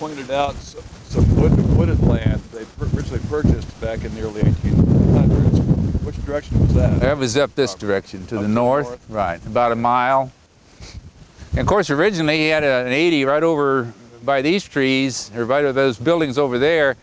pointed out some wooded land they originally purchased back in the early 1800s. Which direction was that? That was up this direction, to the north. Right, about a mile. And of course, originally he had an 80 right over by these trees, or right over those buildings over there.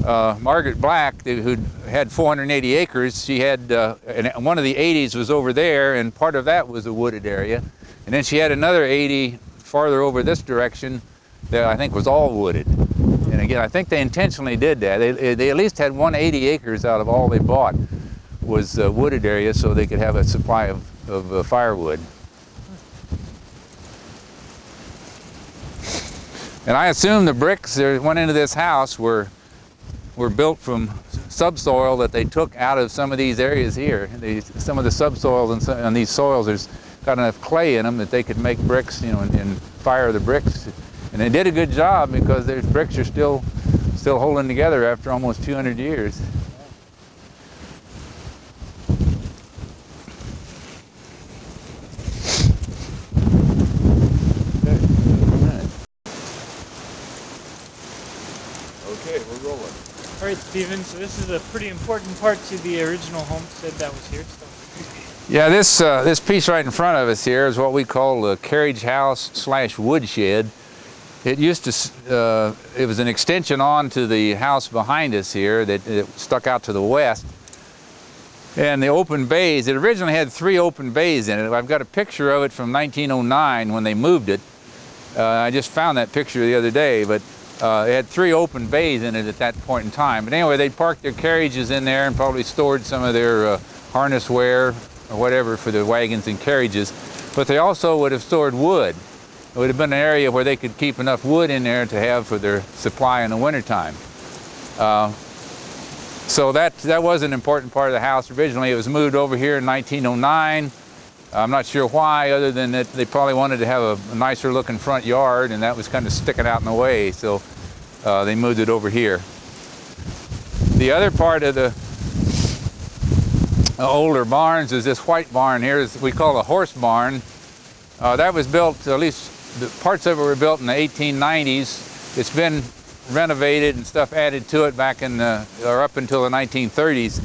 Margaret Black, who had 480 acres, she had, and one of the 80s was over there, and part of that was a wooded area. And then she had another 80 farther over this direction that I think was all wooded. And again, I think they intentionally did that. They at least had 180 acres out of all they bought was wooded area, so they could have a supply of firewood. And I assume the bricks that went into this house were built from subsoil that they took out of some of these areas here. Some of the subsoils on these soils, there's got enough clay in them that they could make bricks, you know, and fire the bricks. And they did a good job because their bricks are still holding together after almost 200 years. Okay, we're rolling. All right, Stephen, so this is a pretty important part to the original homestead that was here. So. Yeah, this piece right in front of us here is what we call a carriage house / woodshed. It used to, it was an extension on to the house behind us here that it stuck out to the west. And the open bays, it originally had 3 open bays in it. I've got a picture of it from 1909 when they moved it. I just found that picture the other day, but it had 3 open bays in it at that point in time. But anyway, they parked their carriages in there and probably stored some of their harness wear or whatever for the wagons and carriages. But they also would have stored wood. It would have been an area where they could keep enough wood in there to have for their supply in the wintertime. So that was an important part of the house. Originally, it was moved over here in 1909. I'm not sure why, other than that they probably wanted to have a nicer looking front yard, and that was kind of sticking out in the way, so they moved it over here. The other part of the older barns is this white barn here, we call a horse barn. That was built, at least the parts of it were built in the 1890s. It's been renovated and stuff added to it back in or up until the 1930s.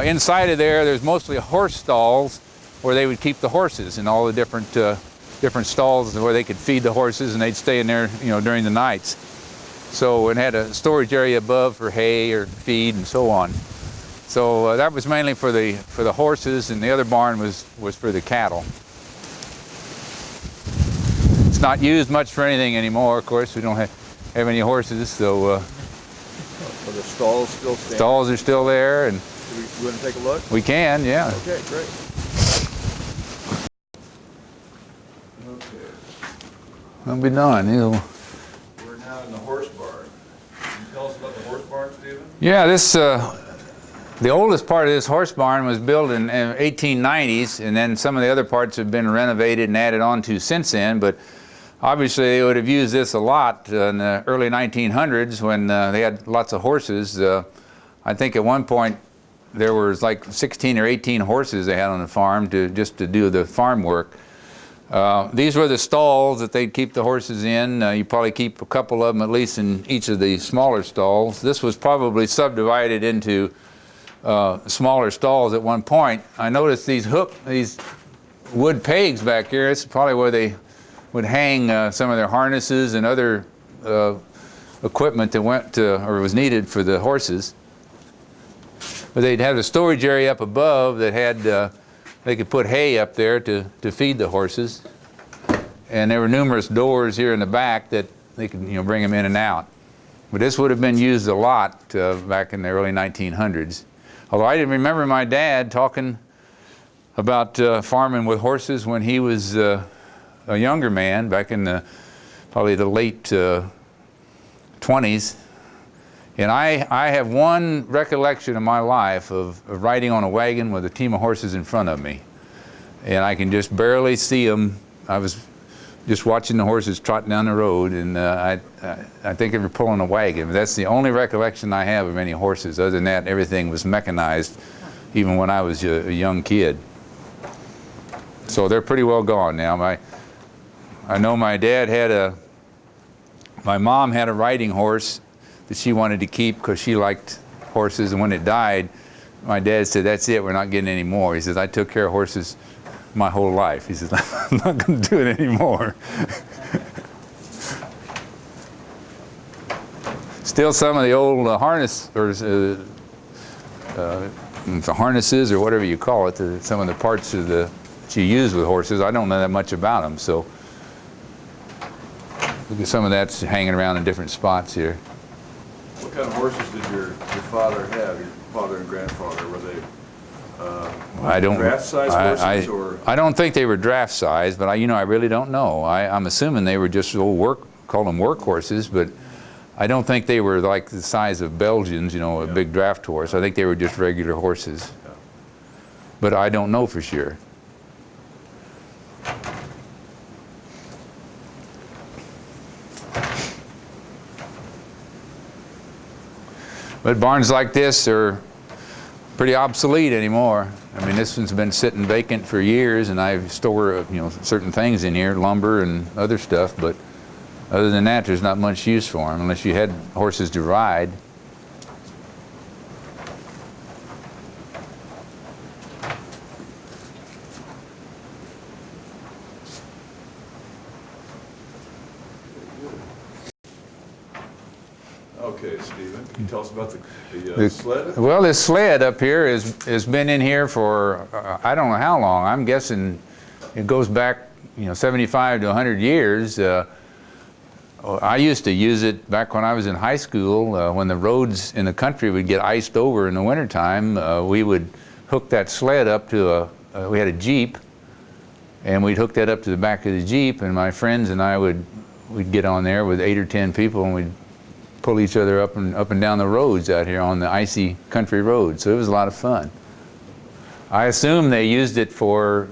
Inside of there's mostly horse stalls where they would keep the horses, and all the different stalls where they could feed the horses, and they'd stay in there, you know, during the nights. So it had a storage area above for hay or feed and so on. So that was mainly for the horses, and the other barn was for the cattle. It's not used much for anything anymore. Of course, we don't have any horses, so. Are the stalls still standing? Stalls are still there, and. You want to take a look? We can, yeah. Okay, great. I'll be done. We're now in the horse barn. Can you tell us about the horse barn, Stephen? Yeah, the oldest part of this horse barn was built in 1890s, and then some of the other parts have been renovated and added on to since then, but obviously they would have used this a lot in the early 1900s when they had lots of horses. I think at one point there was like 16 or 18 horses they had on the farm just to do the farm work. These were the stalls that they'd keep the horses in. You probably keep a couple of them at least in each of the smaller stalls. This was probably subdivided into smaller stalls at one point. I noticed these wood pegs back here. This is probably where they would hang some of their harnesses and other equipment that went or was needed for the horses. But they'd have a storage area up above that had they could put hay up there to feed the horses, and there were numerous doors here in the back that they could, you know, bring them in and out. But this would have been used a lot back in the early 1900s. Although I didn't remember my dad talking about farming with horses when he was a younger man back in probably the late 20s. And I have one recollection of my life of riding on a wagon with a team of horses in front of me. And I can just barely see them. I was just watching the horses trot down the road, and I think they were pulling a wagon. But that's the only recollection I have of any horses. Other than that, everything was mechanized, even when I was a young kid. So they're pretty well gone now. I know my dad had My mom had a riding horse that she wanted to keep because she liked horses, and when it died, my dad said, "That's it, we're not getting any more." He says, "I took care of horses my whole life." He says, "I'm not going to do it anymore." Still some of the old harness, or harnesses, or whatever you call it, some of the parts of that you use with horses, I don't know that much about them, so look at some of that's hanging around in different spots here. What kind of horses did your father have, your father and grandfather? Were they draft size horses? Or? I don't think they were draft size, but I really don't know. I'm assuming they were just old call them work horses, but I don't think they were like the size of Belgians, a big draft horse. I think they were just regular horses. Yeah. But I don't know for sure. But barns like this are pretty obsolete anymore. I mean, this one's been sitting vacant for years, and I store, certain things in here, lumber and other stuff, but other than that, there's not much use for them unless you had horses to ride. Okay, Stephen, can you tell us about the sled? Well, this sled up here has been in here for I don't know how long. I'm guessing it goes back 75 to 100 years. I used to use it back when I was in high school. When the roads in the country would get iced over in the wintertime, we would hook that sled up to we had a Jeep, and we'd hook that up to the back of the Jeep, and my friends and I we'd get on there with 8 or 10 people, and we'd pull each other up and down the roads out here on the icy country roads. So it was a lot of fun. I assume they used it for,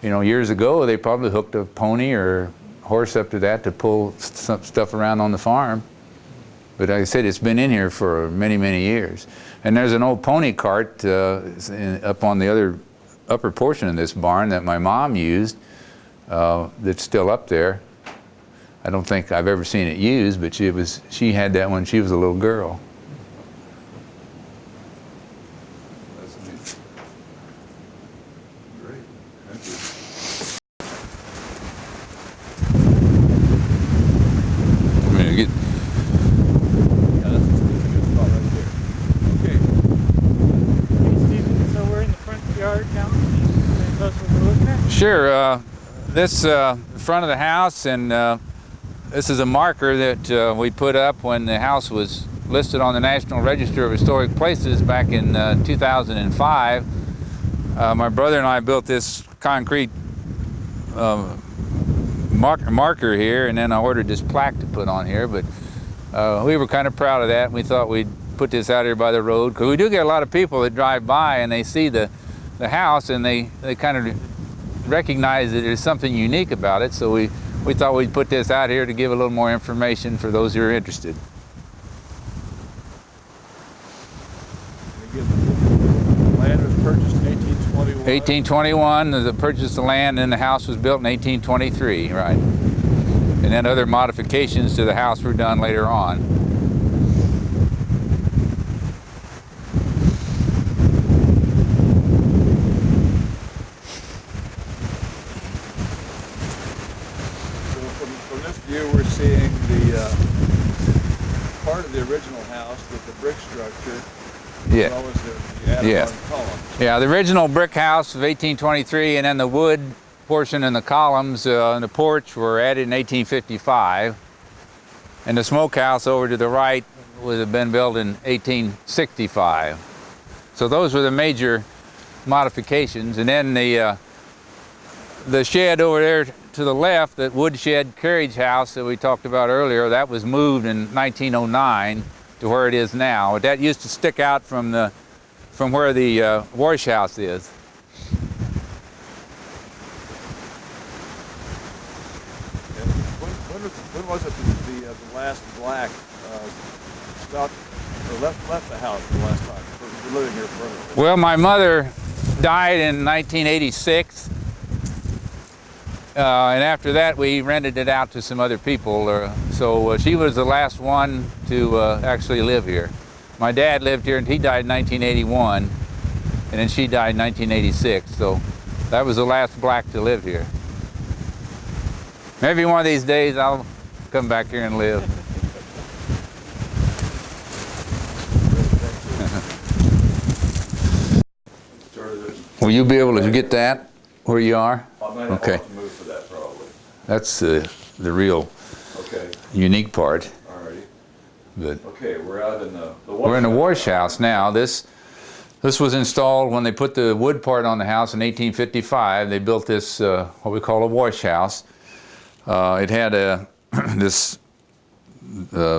years ago, they probably hooked a pony or horse up to that to pull some stuff around on the farm. But like I said, it's been in here for many, many years. And there's an old pony cart up on the upper portion of this barn that my mom used that's still up there. I don't think I've ever seen it used, but she had that when she was a little girl. That's neat. Great. Thank you. I'm gonna get. Yeah, that's a good spot right there. Okay. Hey, Stephen, so we're in the front yard now. Can you tell us what we're looking at? Sure. This front of the house, and this is a marker that we put up when the house was listed on the National Register of Historic Places back in 2005. My brother and I built this concrete marker here, and then I ordered this plaque to put on here, but we were kind of proud of that, and we thought we'd put this out here by the road, because we do get a lot of people that drive by and they see the house, and they kind of recognize that there's something unique about it, so we thought we'd put this out here to give a little more information for those who are interested. Again, the land was purchased in 1821. 1821, the purchase of the land, and the house was built in 1823, right? And then other modifications to the house were done later on. From this view, we're seeing the part of the original house with the brick structure, Yeah. as well as the added-on columns. Yeah, the original brick house of 1823, and then the wood portion and the columns and the porch were added in 1855. And the smokehouse over to the right would have been built in 1865. So those were the major modifications. And then the shed over there to the left, that woodshed carriage house that we talked about earlier, that was moved in 1909 to where it is now. That used to stick out from where the wash house is. When was it the last black stopped or left the house the last time? For living here permanently. Well, my mother died in 1986, and after that we rented it out to some other people. So she was the last one to actually live here. My dad lived here and he died in 1981, and then she died in 1986. So that was the last black to live here. Maybe one of these days I'll come back here and live. Will you be able to get that where you are? I might have to move for that probably. That's the real unique part. Alrighty. Good. Okay, we're out in the wash We're in the house. wash house now. This was installed when they put the wood part on the house in 1855. They built this what we call a wash house. It had this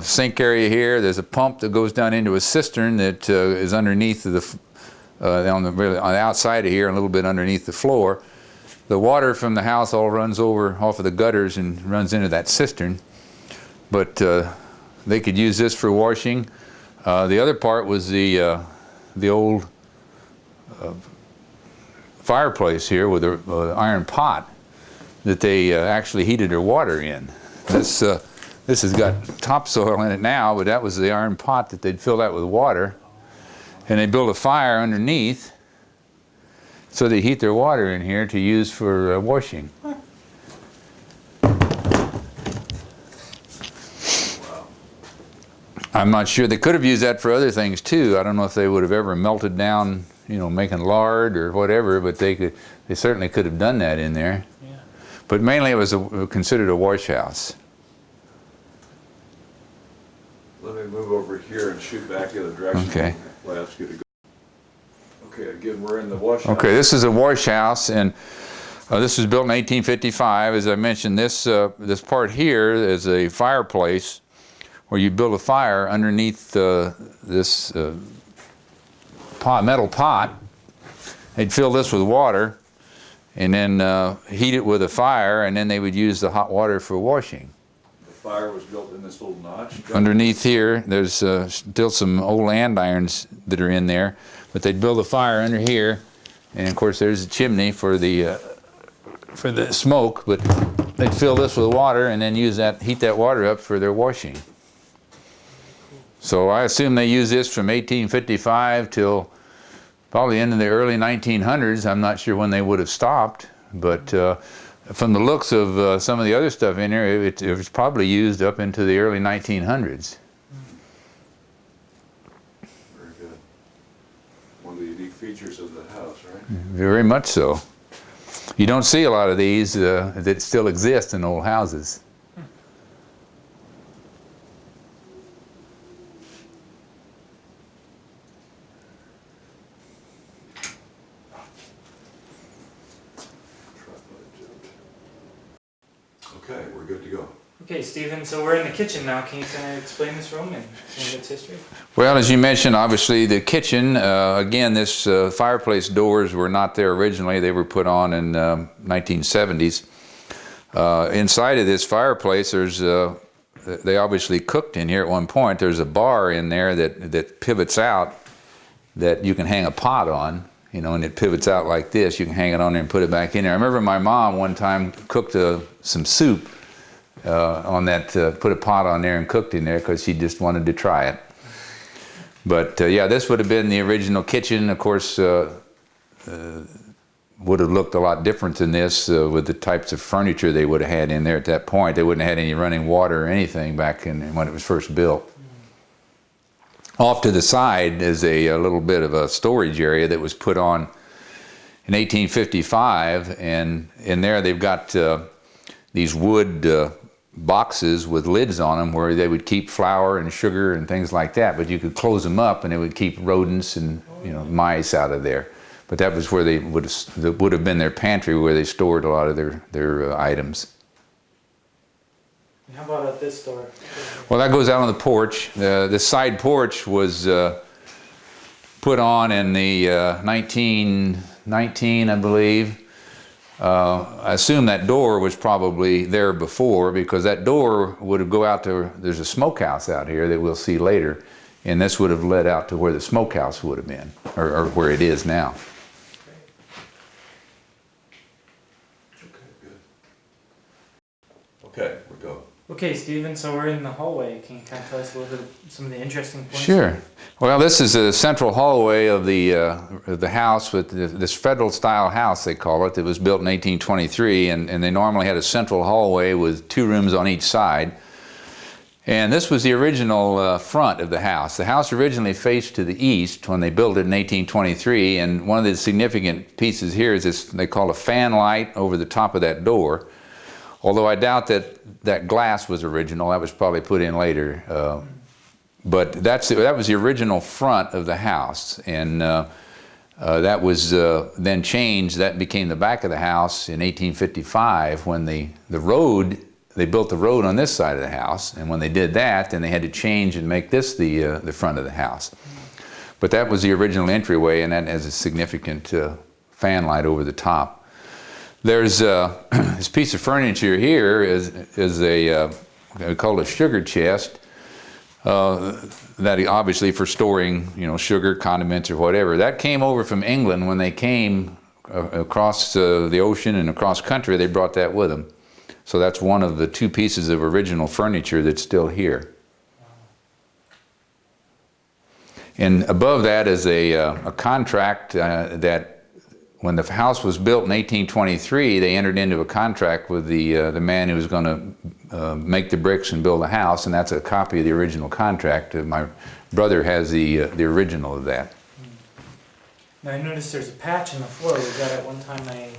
sink area here. There's a pump that goes down into a cistern that is underneath on the outside of here, and a little bit underneath the floor. The water from the house all runs over off of the gutters and runs into that cistern. But they could use this for washing. The other part was the old fireplace here with an iron pot that they actually heated their water in. This has got topsoil in it now, but that was the iron pot that they'd fill that with water. And they built a fire underneath so they heat their water in here to use for washing. I'm not sure. They could have used that for other things too. I don't know if they would have ever melted down, you know, making lard or whatever, but they certainly could have done that in there. Yeah. But mainly it was considered a wash house. Let me move over here and shoot back the other direction. Okay. I'll ask you to go. Okay, again, we're in the wash house. Okay, this is a wash house, and this was built in 1855. As I mentioned, this part here is a fireplace where you build a fire underneath this metal pot. They'd fill this with water and then heat it with a fire, and then they would use the hot water for washing. The fire was built in this little notch. Underneath here, there's still some old andirons that are in there, but they'd build a fire under here, and of course there's a chimney for the smoke, but they'd fill this with water and then heat that water up for their washing. So I assume they used this from 1855 till probably into the early 1900s. I'm not sure when they would have stopped, but from the looks of some of the other stuff in here, it was probably used up into the early 1900s. Very good. One of the unique features of the house, right? Very much so. You don't see a lot of these that still exist in old houses. Okay, we're good to go. Okay, Stephen, so we're in the kitchen now. Can you kind of explain this room and some of its history? Well, as you mentioned, obviously the kitchen, again, this fireplace doors were not there originally. They were put on in 1970s. Inside of this fireplace, they obviously cooked in here at one point. There's a bar in there that pivots out that you can hang a pot on, you know, and it pivots out like this. You can hang it on there and put it back in there. I remember my mom one time cooked some soup on that, put a pot on there and cooked in there because she just wanted to try it. But yeah, this would have been the original kitchen. Of course, would have looked a lot different than this with the types of furniture they would have had in there at that point. They wouldn't have had any running water or anything back when it was first built. Off to the side is a little bit of a storage area that was put on in 1855, and in there they've got these wood boxes with lids on them where they would keep flour and sugar and things like that, but you could close them up and it would keep rodents and, you know, mice out of there. But that was where that would have been their pantry, where they stored a lot of their items. And how about at this door? Well, that goes out on the porch. The side porch was put on in the 1919, I believe. I assume that door was probably there before, because that door would have go out to, there's a smokehouse out here that we'll see later, and this would have led out to where the smokehouse would have been, or where it is now. Okay, good. Okay, Stephen, so we're in the hallway. Can you kind of tell us a little bit of some of the interesting points? Sure. Well, this is a central hallway of the house, with this federal-style house, they call it. It was built in 1823, and they normally had a central hallway with 2 rooms on each side. And this was the original front of the house. The house originally faced to the east when they built it in 1823, and one of the significant pieces here is this, they call a fan light over the top of that door. Although I doubt that glass was original, that was probably put in later. But that was the original front of the house, and that was then changed. That became the back of the house in 1855 when they built the road on this side of the house, and when they did that, then they had to change and make this the front of the house. But that was the original entryway, and that has a significant fan light over the top. There's this piece of furniture here is a called a sugar chest. That obviously for storing, sugar, condiments, or whatever. That came over from England when they came across the ocean and across country. They brought that with them. So that's one of the 2 pieces of original furniture that's still here. And above that is a contract that when the house was built in 1823, they entered into a contract with the man who was going to make the bricks and build the house, and that's a copy of the original contract. My brother has the original of that. Now I noticed there's a patch in the floor. Was that at one time a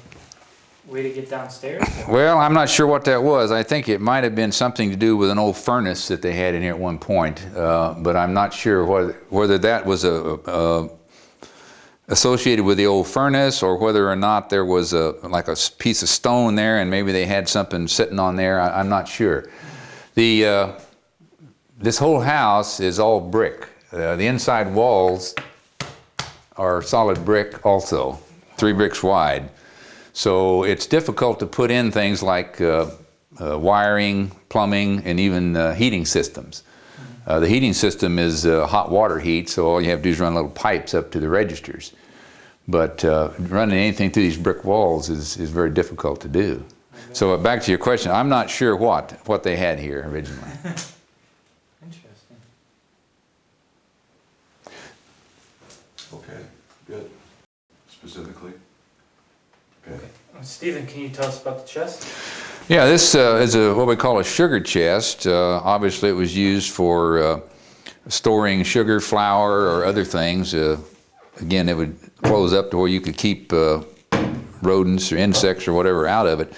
way to get downstairs? Well, I'm not sure what that was. I think it might have been something to do with an old furnace that they had in here at one point, but I'm not sure whether that was associated with the old furnace, or whether or not there was like a piece of stone there and maybe they had something sitting on there. I'm not sure. This whole house is all brick. The inside walls are solid brick also, 3 bricks wide. So it's difficult to put in things like wiring, plumbing, and even heating systems. The heating system is hot water heat, so all you have to do is run little pipes up to the registers. But running anything through these brick walls is very difficult to do. So back to your question, I'm not sure what they had here originally. Interesting. Okay, good. Specifically? Okay. Stephen, can you tell us about the chest? Yeah, this is what we call a sugar chest. Obviously, it was used for storing sugar, flour, or other things. Again, it would close up to where you could keep rodents or insects or whatever out of it.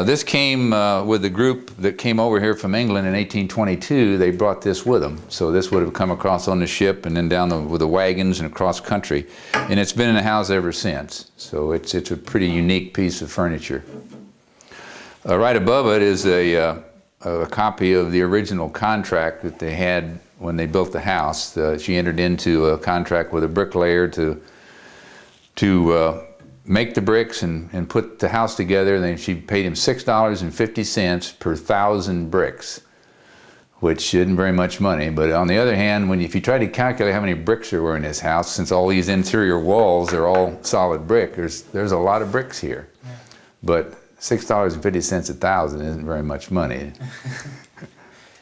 This came with the group that came over here from England in 1822. They brought this with them. So this would have come across on the ship and then down with the wagons and across country. And it's been in the house ever since. So it's a pretty unique piece of furniture. Right above it is a copy of the original contract that they had when they built the house. She entered into a contract with a bricklayer to make the bricks and put the house together. And then she paid him $6.50 per 1,000 bricks, which isn't very much money. But on the other hand, if you try to calculate how many bricks there were in this house, since all these interior walls are all solid brick, there's a lot of bricks here. Yeah. But $6.50 a 1,000 isn't very much money.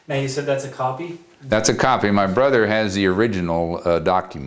Now you said that's a copy? That's a copy. My brother has the original document.